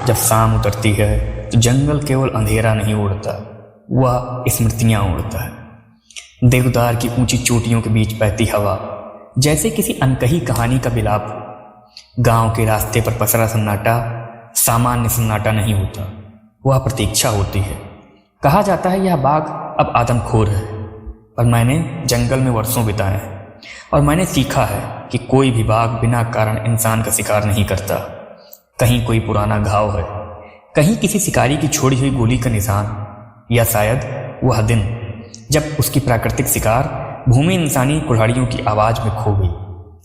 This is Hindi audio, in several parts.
जब शाम उतरती है तो जंगल केवल अंधेरा नहीं उड़ता, वह स्मृतियाँ उड़ता है। देवदार की ऊंची चोटियों के बीच बहती हवा जैसे किसी अनकही कहानी का विलाप हो। गांव के रास्ते पर पसरा सन्नाटा सामान्य सन्नाटा नहीं होता, वह प्रतीक्षा होती है। कहा जाता है यह बाघ अब आदमखोर है, पर मैंने जंगल में वर्षों बिताए हैं और मैंने सीखा है कि कोई भी बाघ बिना कारण इंसान का शिकार नहीं करता। कहीं कोई पुराना घाव है, कहीं किसी शिकारी की छोड़ी हुई गोली का निशान, या शायद वह दिन जब उसकी प्राकृतिक शिकार भूमि इंसानी कुल्हाड़ियों की आवाज में खो गई।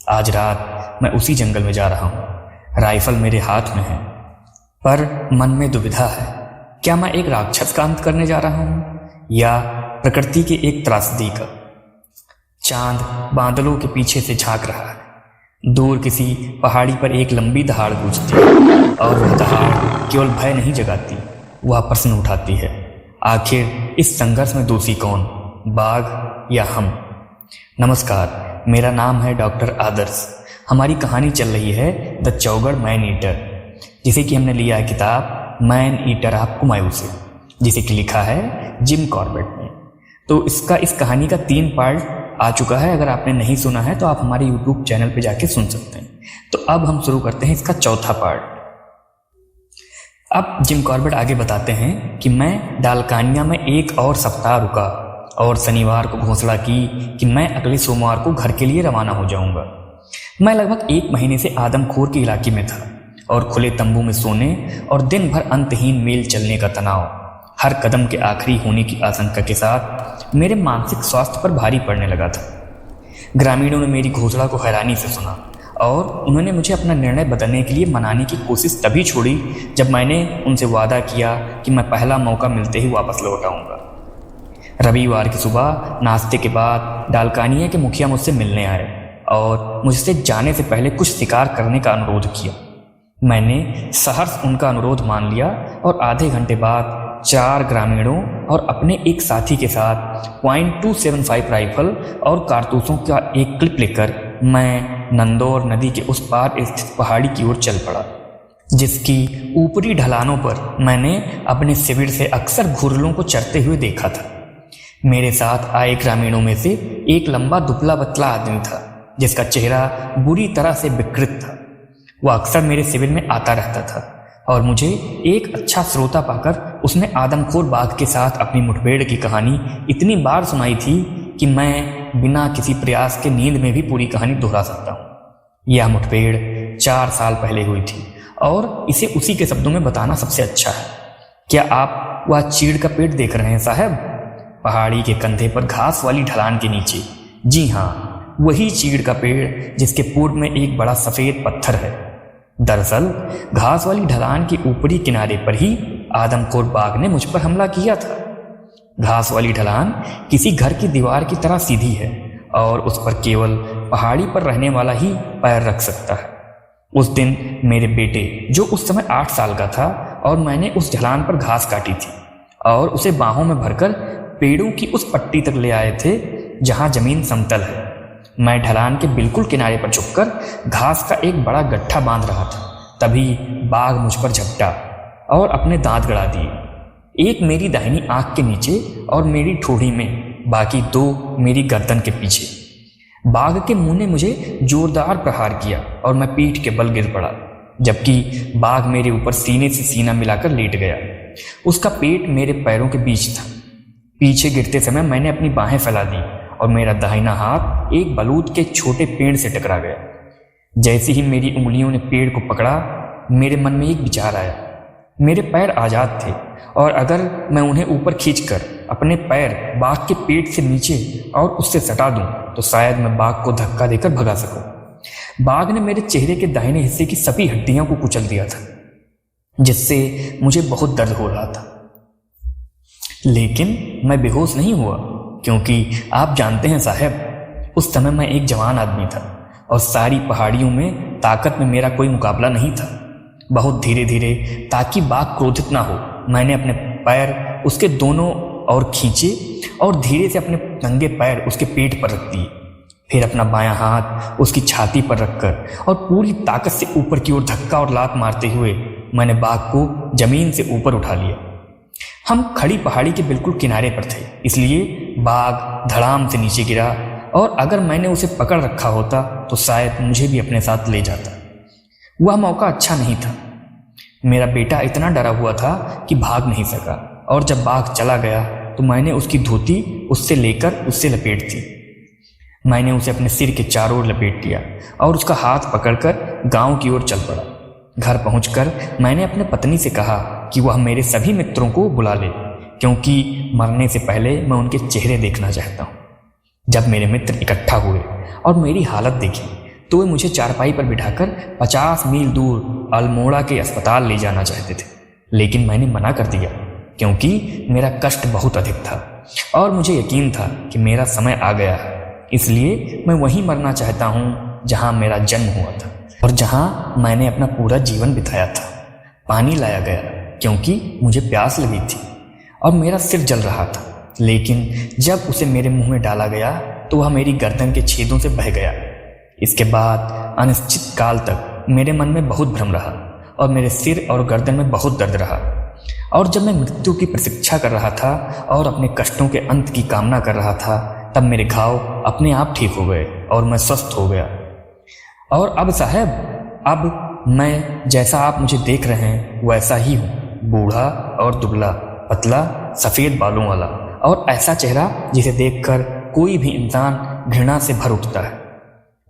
आज रात मैं उसी जंगल में जा रहा हूँ। राइफल मेरे हाथ में है, पर मन में दुविधा है। क्या मैं एक राक्षस का अंत करने जा रहा हूँ या प्रकृति के एक त्रासदी का? चांद बादलों के पीछे से झांक रहा है। दूर किसी पहाड़ी पर एक लंबी दहाड़ गूंजती है और वह दहाड़ केवल भय नहीं जगाती, वह प्रश्न उठाती है, आखिर इस संघर्ष में दोषी कौन, बाघ या हम? नमस्कार, मेरा नाम है डॉक्टर आदर्श। हमारी कहानी चल रही है द चौगढ़ मैन ईटर, जिसे कि हमने लिया है किताब मैन ईटर ऑफ कुमायूं से, जिसे कि लिखा है जिम कॉर्बेट ने। तो इस कहानी का 3 पार्ट आ चुका है। अगर आपने नहीं सुना है तो आप हमारे यूट्यूब चैनल पे जाके सुन सकते हैं। तो अब हम शुरू करते हैं इसका 4था पार्ट। अब जिम कॉर्बेट आगे बताते हैं कि मैं डालकानिया में एक और सप्ताह रुका और शनिवार को घोषणा की कि मैं अगले सोमवार को घर के लिए रवाना हो जाऊंगा। मैं लगभग 1 महीने से आदमखोर के इलाके में था और खुले तंबू में सोने और दिन भर अंतहीन मेल चलने का तनाव हर कदम के आखिरी होने की आशंका के साथ मेरे मानसिक स्वास्थ्य पर भारी पड़ने लगा था। ग्रामीणों ने मेरी घोषणा को हैरानी से सुना और उन्होंने मुझे अपना निर्णय बदलने के लिए मनाने की कोशिश तभी छोड़ी जब मैंने उनसे वादा किया कि मैं पहला मौका मिलते ही वापस लौट आऊँगा। रविवार की सुबह नाश्ते के बाद डालकानिया के मुखिया मुझसे मिलने आए और मुझसे जाने से पहले कुछ शिकार करने का अनुरोध किया। मैंने सहर्ष उनका अनुरोध मान लिया और आधे घंटे बाद 4 ग्रामीणों और अपने एक साथी के साथ .275 राइफल और कारतूसों का एक क्लिप लेकर मैं नंदौर नदी के उस पार स्थित पहाड़ी की ओर चल पड़ा, जिसकी ऊपरी ढलानों पर मैंने अपने शिविर से अक्सर घुरलों को चरते हुए देखा था। मेरे साथ आए ग्रामीणों में से एक लंबा दुबला पतला आदमी था, जिसका चेहरा बुरी तरह से विकृत था। वह अक्सर मेरे शिविर में आता रहता था और मुझे एक अच्छा श्रोता पाकर उसने आदमखोर बाघ के साथ अपनी मुठभेड़ की कहानी इतनी बार सुनाई थी कि मैं बिना किसी प्रयास के नींद में भी पूरी कहानी दोहरा सकता हूँ। यह मुठभेड़ 4 साल पहले हुई थी और इसे उसी के शब्दों में बताना सबसे अच्छा है। क्या आप वह चीड़ का पेड़ देख रहे हैं साहब? पहाड़ी के कंधे पर घास वाली ढलान के नीचे। जी हाँ, वही चीड़ का पेड़ जिसके पूर्व में एक बड़ा सफेद पत्थर है। दरअसल घास वाली ढलान के ऊपरी किनारे पर ही आदमखोर बाघ ने मुझ पर हमला किया था। घास वाली ढलान किसी घर की दीवार की तरह सीधी है और उस पर केवल पहाड़ी पर रहने वाला ही पैर रख सकता है। उस दिन मेरे बेटे, जो उस समय 8 साल का था, और मैंने उस ढलान पर घास काटी थी और उसे बाहों में भरकर पेड़ों की उस पट्टी तक ले आए थे जहां जमीन समतल है। मैं ढलान के बिल्कुल किनारे पर झुककर घास का एक बड़ा गट्ठा बांध रहा था, तभी बाघ मुझ पर झपटा और अपने दांत गड़ा दिए, एक मेरी दाहिनी आंख के नीचे और मेरी ठोड़ी में, बाकी 2 मेरी गर्दन के पीछे। बाघ के मुंह ने मुझे जोरदार प्रहार किया और मैं पीठ के बल गिर पड़ा, जबकि बाघ मेरे ऊपर सीने से सीना मिलाकर लेट गया। उसका पेट मेरे पैरों के बीच था। पीछे गिरते समय मैंने अपनी बाहें फैला दी और मेरा दाहिना हाथ एक बलूत के छोटे पेड़ से टकरा गया। जैसे ही मेरी उंगलियों ने पेड़ को पकड़ा, मेरे मन में एक विचार आया। मेरे पैर आजाद थे और अगर मैं उन्हें ऊपर खींचकर अपने पैर बाघ के पेट से नीचे और उससे सटा दूं तो शायद मैं बाघ को धक्का देकर भगा सकूं। बाघ ने मेरे चेहरे के दाहिने हिस्से की सभी हड्डियों को कुचल दिया था, जिससे मुझे बहुत दर्द हो रहा था। लेकिन मैं बेहोश नहीं हुआ, क्योंकि आप जानते हैं साहब, उस समय मैं एक जवान आदमी था और सारी पहाड़ियों में ताकत में मेरा कोई मुकाबला नहीं था। बहुत धीरे धीरे, ताकि बाघ क्रोधित ना हो, मैंने अपने पैर उसके दोनों ओर खींचे और धीरे से अपने नंगे पैर उसके पेट पर रख दिए। फिर अपना बायां हाथ उसकी छाती पर रखकर और पूरी ताकत से ऊपर की ओर धक्का और लात मारते हुए मैंने बाघ को जमीन से ऊपर उठा लिया। हम खड़ी पहाड़ी के बिल्कुल किनारे पर थे, इसलिए बाघ धड़ाम से नीचे गिरा और अगर मैंने उसे पकड़ रखा होता तो शायद मुझे भी अपने साथ ले जाता। वह मौका अच्छा नहीं था। मेरा बेटा इतना डरा हुआ था कि भाग नहीं सका और जब बाघ चला गया तो मैंने उसकी धोती उससे लेकर उससे लपेट दी। मैंने उसे अपने सिर के चारों ओर लपेट लिया और उसका हाथ पकड़कर गांव की ओर चल पड़ा। घर पहुंचकर मैंने अपने पत्नी से कहा कि वह मेरे सभी मित्रों को बुला ले, क्योंकि मरने से पहले मैं उनके चेहरे देखना चाहता हूँ। जब मेरे मित्र इकट्ठा हुए और मेरी हालत देखी तो वे मुझे चारपाई पर बिठाकर 50 मील दूर अल्मोड़ा के अस्पताल ले जाना चाहते थे, लेकिन मैंने मना कर दिया क्योंकि मेरा कष्ट बहुत अधिक था और मुझे यकीन था कि मेरा समय आ गया है। इसलिए मैं वहीं मरना चाहता हूँ जहाँ मेरा जन्म हुआ था और जहाँ मैंने अपना पूरा जीवन बिताया था। पानी लाया गया क्योंकि मुझे प्यास लगी थी और मेरा सिर जल रहा था, लेकिन जब उसे मेरे मुंह में डाला गया तो वह मेरी गर्दन के छेदों से बह गया। इसके बाद अनिश्चित काल तक मेरे मन में बहुत भ्रम रहा और मेरे सिर और गर्दन में बहुत दर्द रहा। और जब मैं मृत्यु की प्रतीक्षा कर रहा था और अपने कष्टों के अंत की कामना कर रहा था, तब मेरे घाव अपने आप ठीक हो गए और मैं स्वस्थ हो गया। और अब साहब, अब मैं जैसा आप मुझे देख रहे हैं वैसा ही हूँ, बूढ़ा और दुबला, पतला, सफ़ेद बालों वाला और ऐसा चेहरा जिसे देखकर कोई भी इंसान घृणा से भर उठता है।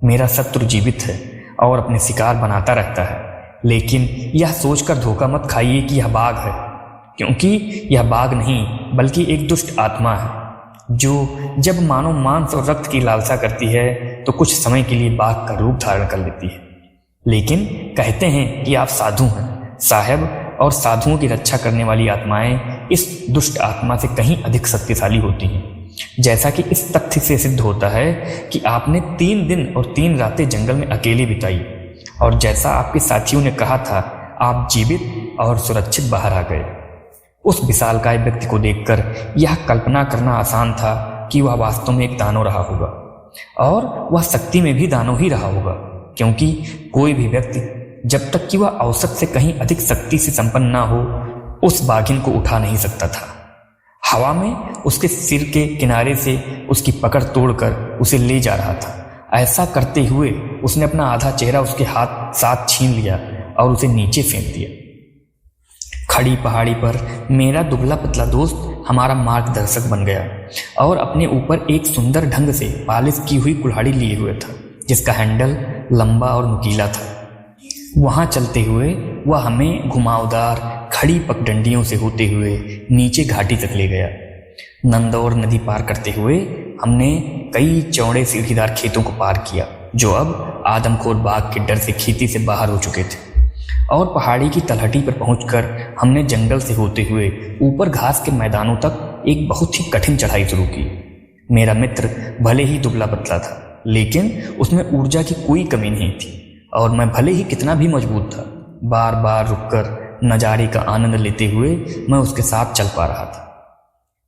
मेरा शत्रु जीवित है और अपने शिकार बनाता रहता है, लेकिन यह सोचकर धोखा मत खाइए कि यह बाघ है, क्योंकि यह बाघ नहीं बल्कि एक दुष्ट आत्मा है जो जब मानव मांस और रक्त की लालसा करती है तो कुछ समय के लिए बाघ का रूप धारण कर लेती है। लेकिन कहते हैं कि आप साधु हैं साहब, और साधुओं की रक्षा करने वाली आत्माएं इस दुष्ट आत्मा से कहीं अधिक शक्तिशाली होती हैं, जैसा कि इस तथ्य से सिद्ध होता है कि आपने 3 दिन और 3 रातें जंगल में अकेले बिताई और जैसा आपके साथियों ने कहा था, आप जीवित और सुरक्षित बाहर आ गए। उस विशालकाय व्यक्ति को देखकर यह कल्पना करना आसान था कि वह वास्तव में एक दानव रहा होगा और वह शक्ति में भी दानव ही रहा होगा, क्योंकि कोई भी व्यक्ति जब तक कि वह औसत से कहीं अधिक शक्ति से संपन्न ना हो उस बाघिन को उठा नहीं सकता था। हवा में उसके सिर के किनारे से उसकी पकड़ तोड़कर उसे ले जा रहा था। ऐसा करते हुए उसने अपना आधा चेहरा उसके हाथ साथ छीन लिया और उसे नीचे फेंक दिया। खड़ी पहाड़ी पर मेरा दुबला पतला दोस्त हमारा मार्गदर्शक बन गया और अपने ऊपर एक सुंदर ढंग से पालिश की हुई कुल्हाड़ी लिए हुए था, जिसका हैंडल लंबा और नुकीला था। वहां चलते हुए वह हमें घुमावदार खड़ी पगडंडियों से होते हुए नीचे घाटी तक ले गया। नंदौर नदी पार करते हुए हमने कई चौड़े सीढ़ीदार खेतों को पार किया, जो अब आदमखोर बाघ के डर से खेती से बाहर हो चुके थे, और पहाड़ी की तलहटी पर पहुंचकर हमने जंगल से होते हुए ऊपर घास के मैदानों तक एक बहुत ही कठिन चढ़ाई शुरू की। मेरा मित्र भले ही दुबला पतला था, लेकिन उसमें ऊर्जा की कोई कमी नहीं थी और मैं भले ही कितना भी मजबूत था, बार बार रुककर नज़ारे का आनंद लेते हुए मैं उसके साथ चल पा रहा था।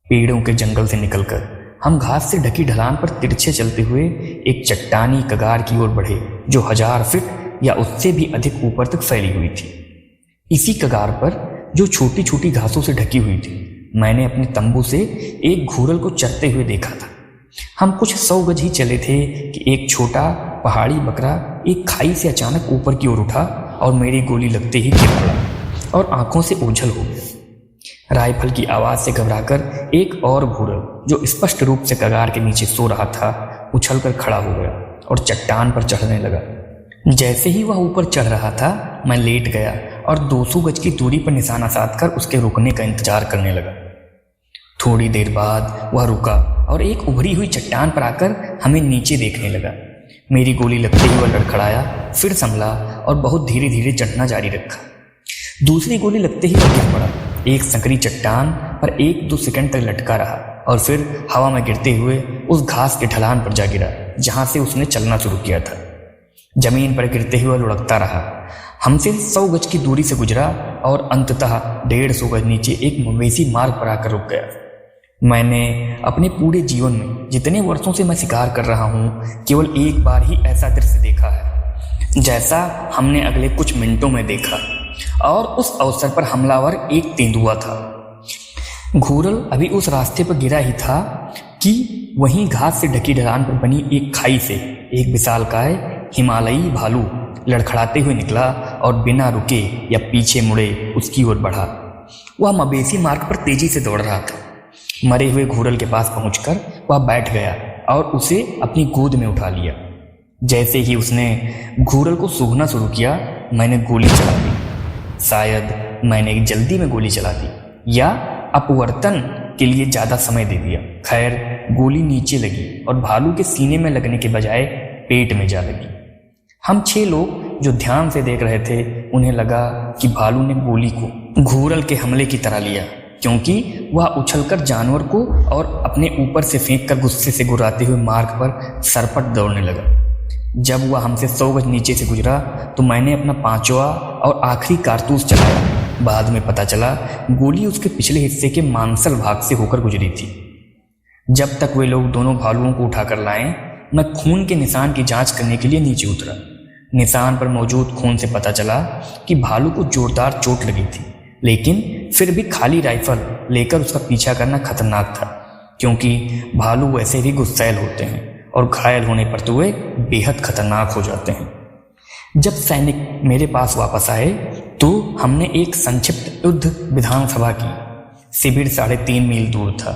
पेड़ों के जंगल से निकलकर हम घास से ढकी ढलान पर तिरछे चलते हुए एक चट्टानी कगार की ओर बढ़े, जो 1000 फीट या उससे भी अधिक ऊपर तक फैली हुई थी। इसी कगार पर, जो छोटी छोटी घासों से ढकी हुई थी, मैंने अपने तंबू से एक घूरल को चरते हुए देखा था। हम कुछ 100 गज ही चले थे कि एक छोटा पहाड़ी बकरा एक खाई से अचानक ऊपर की ओर उठा और मेरी गोली लगते ही गिर पड़ा और आंखों से ओझल हो गया। राइफल की आवाज से घबराकर एक और घूरल, जो स्पष्ट रूप से कगार के नीचे सो रहा था, उछलकर खड़ा हो गया और चट्टान पर चढ़ने लगा। जैसे ही वह ऊपर चढ़ रहा था, मैं लेट गया और 200 गज की दूरी पर निशाना साधकर उसके रुकने का इंतजार करने लगा। थोड़ी देर बाद वह रुका और एक उभरी हुई चट्टान पर आकर हमें नीचे देखने लगा। मेरी गोली लगते ही वह लड़खड़ाया, फिर संभला और बहुत धीरे धीरे चढ़ना जारी रखा। दूसरी गोली लगते ही वह गिर पड़ा, एक संकरी चट्टान पर 1-2 सेकंड तक लटका रहा और फिर हवा में गिरते हुए उस घास के ढलान पर जा गिरा जहां से उसने चलना शुरू किया था। जमीन पर गिरते हुए लुढ़कता रहा, हमसे 100 गज की दूरी से गुजरा और अंततः 150 गज नीचे एक मवेशी मार्ग पर आकर रुक गया। मैंने अपने पूरे जीवन में जितने वर्षों से मैं शिकार कर रहा हूँ, केवल एक बार ही ऐसा दृश्य देखा है, जैसा हमने अगले कुछ मिनटों में देखा। और उस अवसर पर हमलावर एक तेंदुआ था। घूरल अभी उस रास्ते पर गिरा ही था कि वहीं घास से ढकी ढलान पर बनी एक खाई से एक विशालकाय हिमालयी भालू लड़खड़ाते हुए निकला और बिना रुके या पीछे मुड़े उसकी ओर बढ़ा। वह मवेशी मार्ग पर तेजी से दौड़ रहा था। मरे हुए घूरल के पास पहुंचकर वह बैठ गया और उसे अपनी गोद में उठा लिया। जैसे ही उसने घूरल को सूंघना शुरू किया, मैंने गोली चला दी। शायद मैंने जल्दी में गोली चला दी या अपवर्तन के लिए ज़्यादा समय दे दिया। खैर, गोली नीचे लगी और भालू के सीने में लगने के बजाय पेट में जा लगी। हम 6 लोग जो ध्यान से देख रहे थे, उन्हें लगा कि भालू ने गोली को घूरल के हमले की तरह लिया, क्योंकि वह उछलकर जानवर को और अपने ऊपर से फेंककर गुस्से से गुर्राते हुए मार्ग पर सरपट दौड़ने लगा। जब वह हमसे 100 गज नीचे से गुजरा तो मैंने अपना 5वां और आखिरी कारतूस चलाया। बाद में पता चला गोली उसके पिछले हिस्से के मांसल भाग से होकर गुजरी थी। जब तक वे लोग दोनों भालुओं को उठाकर लाएं, मैं खून के निशान की जांच करने के लिए नीचे उतरा। निशान पर मौजूद खून से पता चला कि भालू को जोरदार चोट लगी थी, लेकिन फिर भी खाली राइफल लेकर उसका पीछा करना खतरनाक था, क्योंकि भालू वैसे भी गुस्सैल होते हैं और घायल होने पर तो वे बेहद खतरनाक हो जाते हैं। जब सैनिक मेरे पास वापस आए तो हमने एक संक्षिप्त युद्ध विधानसभा की। शिविर 3.5 मील दूर था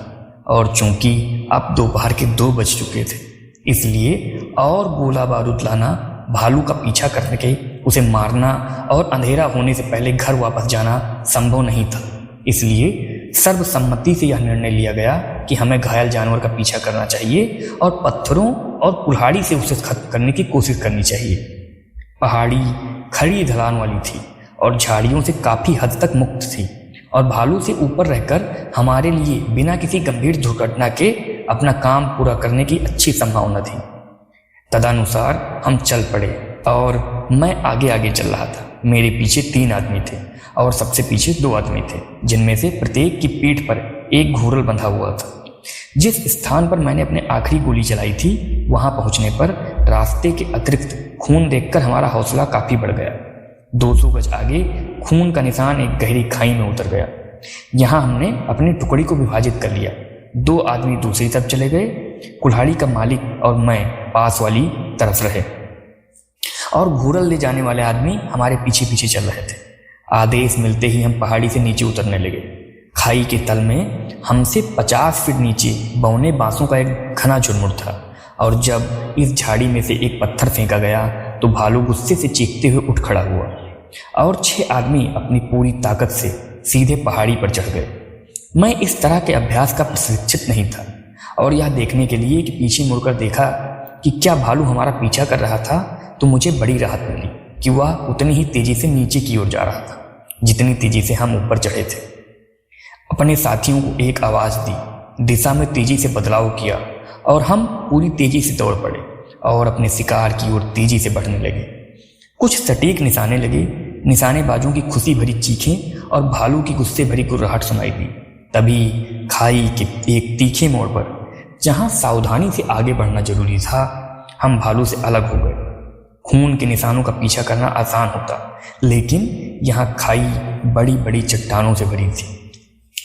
और चूंकि अब दोपहर के 2 बज चुके थे, इसलिए और गोला बारूद लाना, भालू का पीछा करके उसे मारना और अंधेरा होने से पहले घर वापस जाना संभव नहीं था। इसलिए सर्वसम्मति से यह निर्णय लिया गया कि हमें घायल जानवर का पीछा करना चाहिए और पत्थरों और कुल्हाड़ी से उसे खत्म करने की कोशिश करनी चाहिए। पहाड़ी खड़ी ढलान वाली थी और झाड़ियों से काफी हद तक मुक्त थी और भालू से ऊपर रहकर हमारे लिए बिना किसी गंभीर दुर्घटना के अपना काम पूरा करने की अच्छी संभावना थी। तदनुसार हम चल पड़े और मैं आगे आगे चल रहा था। मेरे पीछे 3 आदमी थे और सबसे पीछे 2 आदमी थे, जिनमें से प्रत्येक की पीठ पर एक घूरल बंधा हुआ था। जिस स्थान पर मैंने अपने आखिरी गोली चलाई थी, वहां पहुंचने पर रास्ते के अतिरिक्त खून देखकर हमारा हौसला काफी बढ़ गया। 200 गज आगे खून का निशान एक गहरी खाई में उतर गया। यहां हमने अपनी टुकड़ी को विभाजित कर लिया। 2 आदमी दूसरी तरफ चले गए, कुल्हाड़ी का मालिक और मैं पास वाली तरफ रहे और घूरल ले जाने वाले आदमी हमारे पीछे पीछे चल रहे थे। आदेश मिलते ही हम पहाड़ी से नीचे उतरने लगे। खाई के तल में हमसे 50 फीट नीचे बौने बांसों का एक घना झुरमुट था और जब इस झाड़ी में से एक पत्थर फेंका गया तो भालू गुस्से से चीखते हुए उठ खड़ा हुआ और 6 आदमी अपनी पूरी ताकत से सीधे पहाड़ी पर चढ़ गए। मैं इस तरह के अभ्यास का प्रशिक्षित नहीं था और यह देखने के लिए कि पीछे मुड़कर देखा कि क्या भालू हमारा पीछा कर रहा था, तो मुझे बड़ी राहत मिली कि वह उतनी ही तेजी से नीचे की ओर जा रहा था जितनी तेजी से हम ऊपर चढ़े थे। अपने साथियों को एक आवाज दी, दिशा में तेजी से बदलाव किया और हम पूरी तेजी से दौड़ पड़े और अपने शिकार की ओर तेजी से बढ़ने लगे। कुछ सटीक निशाने लगे, निशानेबाजों की खुशी भरी चीखें और भालू की गुस्से भरी गुर्राहट सुनाई दी। तभी खाई के एक तीखे मोड़ पर, जहां सावधानी से आगे बढ़ना जरूरी था, हम भालू से अलग हो गए। खून के निशानों का पीछा करना आसान होता, लेकिन यहाँ खाई बड़ी बड़ी चट्टानों से भरी थी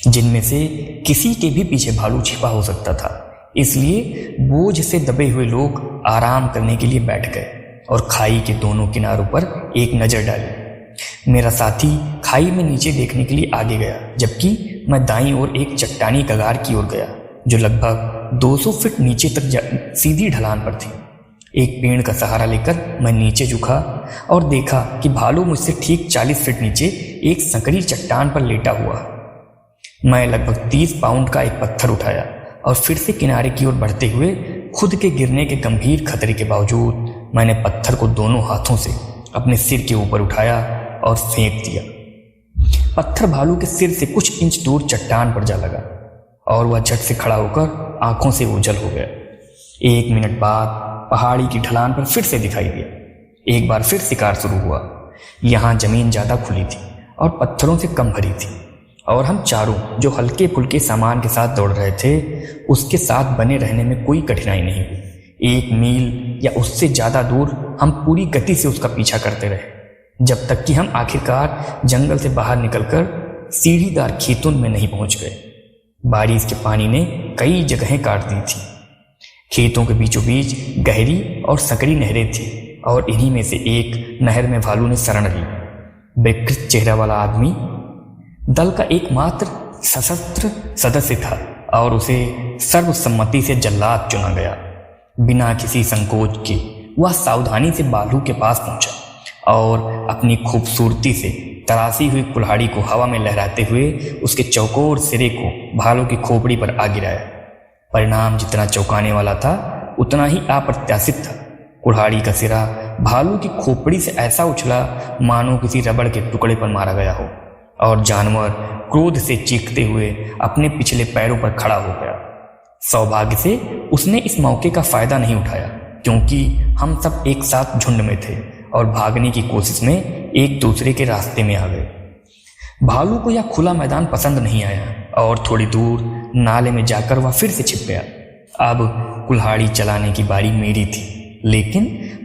जिनमें से किसी के भी पीछे भालू छिपा हो सकता था। इसलिए बोझ से दबे हुए लोग आराम करने के लिए बैठ गए और खाई के दोनों किनारों पर एक नजर डाली। मेरा साथी खाई में नीचे देखने के लिए आगे गया, जबकि मैं दाईं ओर एक चट्टानी कगार की ओर गया जो लगभग 200 फीट नीचे तक सीधी ढलान पर थी। एक पेड़ का सहारा लेकर मैं नीचे झुका और देखा कि भालू मुझसे ठीक 40 फीट नीचे एक संकरी चट्टान पर लेटा हुआ। मैं लगभग 30 पाउंड का एक पत्थर उठाया और फिर से किनारे की ओर बढ़ते हुए खुद के गिरने के गंभीर खतरे के बावजूद मैंने पत्थर को दोनों हाथों से अपने सिर के ऊपर उठाया और फेंक दिया। पत्थर भालू के सिर से कुछ इंच दूर चट्टान पर जा लगा और वह झट से खड़ा होकर आंखों से ओझल हो गया। 1 मिनट बाद पहाड़ी की ढलान पर फिर से दिखाई दिया। एक बार फिर शिकार शुरू हुआ। यहाँ जमीन ज्यादा खुली थी और पत्थरों से कम भरी थी और हम चारों जो हल्के फुल्के सामान के साथ दौड़ रहे थे, उसके साथ बने रहने में कोई कठिनाई नहीं हुई। 1 मील या उससे ज्यादा दूर हम पूरी गति से उसका पीछा करते रहे। जब तक कि हम आखिरकार जंगल से बाहर निकलकर सीढ़ीदार खेतों में नहीं पहुंच गए। बारिश के पानी ने कई जगहें काट दी थी। खेतों के बीचों बीच गहरी और सकरी नहरें थी और इन्हीं में से एक नहर में भालू ने शरण ली। विकृत चेहरा वाला आदमी दल का एकमात्र सशस्त्र सदस्य था और उसे सर्वसम्मति से जल्लाद चुना गया। बिना किसी संकोच के वह सावधानी से भालू के पास पहुंचा और अपनी खूबसूरती से तराशी हुई कुल्हाड़ी को हवा में लहराते हुए उसके चौकोर सिरे को भालू की खोपड़ी पर आ गिराया। परिणाम जितना चौंकाने वाला था उतना ही अप्रत्याशित था। कुल्हाड़ी का सिरा भालू की खोपड़ी से ऐसा उछला मानो किसी रबड़ के टुकड़े पर मारा गया हो और जानवर क्रोध से चीखते हुए अपने पिछले पैरों पर खड़ा हो गया। सौभाग्य से उसने इस मौके का फायदा नहीं उठाया, क्योंकि हम सब एक साथ झुंड में थे और भागने की कोशिश में एक दूसरे के रास्ते में आ गए। भालू को यह खुला मैदान पसंद नहीं आया और थोड़ी दूर नाले में जाकर वह फिर से छिप गया। अब कुल्हाड़ी चलाने की बारी मेरी थी, लेकिन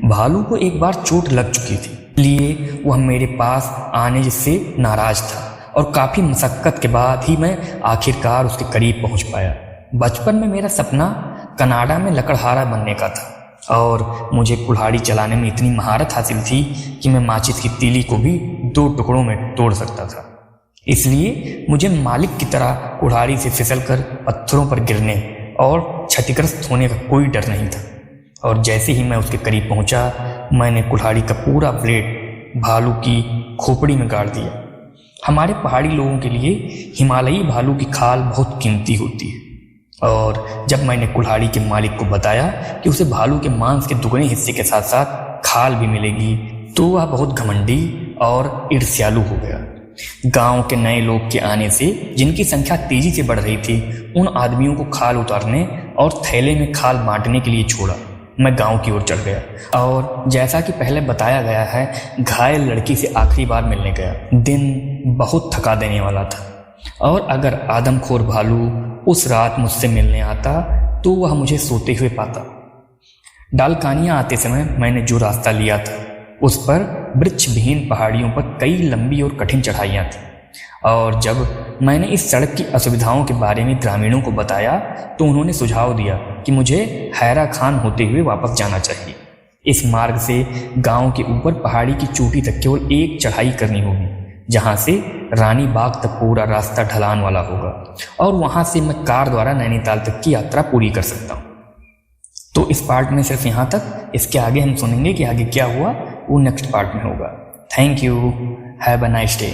भालू को एक बार चोट लग चुकी थी, इसलिए वह मेरे पास आने से नाराज था और काफी मशक्कत के बाद ही मैं आखिरकार उसके करीब पहुंच पाया। बचपन में मेरा सपना कनाडा में लकड़हारा बनने का था और मुझे कुल्हाड़ी चलाने में इतनी महारत हासिल थी कि मैं माचिस की तीली को भी 2 टुकड़ों में तोड़ सकता था। इसलिए मुझे मालिक की तरह कुल्हाड़ी से फिसलकर पत्थरों पर गिरने और क्षतिग्रस्त होने का कोई डर नहीं था। और जैसे ही मैं उसके करीब पहुंचा, मैंने कुल्हाड़ी का पूरा ब्लेड भालू की खोपड़ी में गाड़ दिया। हमारे पहाड़ी लोगों के लिए हिमालयी भालू की खाल बहुत कीमती होती है और जब मैंने कुल्हाड़ी के मालिक को बताया कि उसे भालू के मांस के दुगने हिस्से के साथ साथ खाल भी मिलेगी, तो वह बहुत घमंडी और ईर्ष्यालु हो गया। गांव के नए लोग के आने से, जिनकी संख्या तेजी से बढ़ रही थी, उन आदमियों को खाल उतारने और थैले में खाल बांटने के लिए छोड़ा। मैं गांव की ओर चढ़ गया और जैसा कि पहले बताया गया है, घायल लड़की से आखिरी बार मिलने गया। दिन बहुत थका देने वाला था और अगर आदमखोर भालू उस रात मुझसे मिलने आता तो वह मुझे सोते हुए पाता। डालकानिया आते समय मैंने जो रास्ता लिया था उस पर वृक्षविहीन पहाड़ियों पर कई लंबी और कठिन चढ़ाइयाँ थीं और जब मैंने इस सड़क की असुविधाओं के बारे में ग्रामीणों को बताया तो उन्होंने सुझाव दिया कि मुझे हैरा खान होते हुए वापस जाना चाहिए। इस मार्ग से गांव के ऊपर पहाड़ी की चोटी तक केवल एक चढ़ाई करनी होगी, जहां से रानी बाग तक पूरा रास्ता ढलान वाला होगा और वहां से मैं कार द्वारा नैनीताल तक की यात्रा पूरी कर सकता हूँ। तो इस पार्ट में सिर्फ यहाँ तक। इसके आगे हम सुनेंगे कि आगे क्या हुआ, वो नेक्स्ट पार्ट में होगा। Thank you, have a nice day.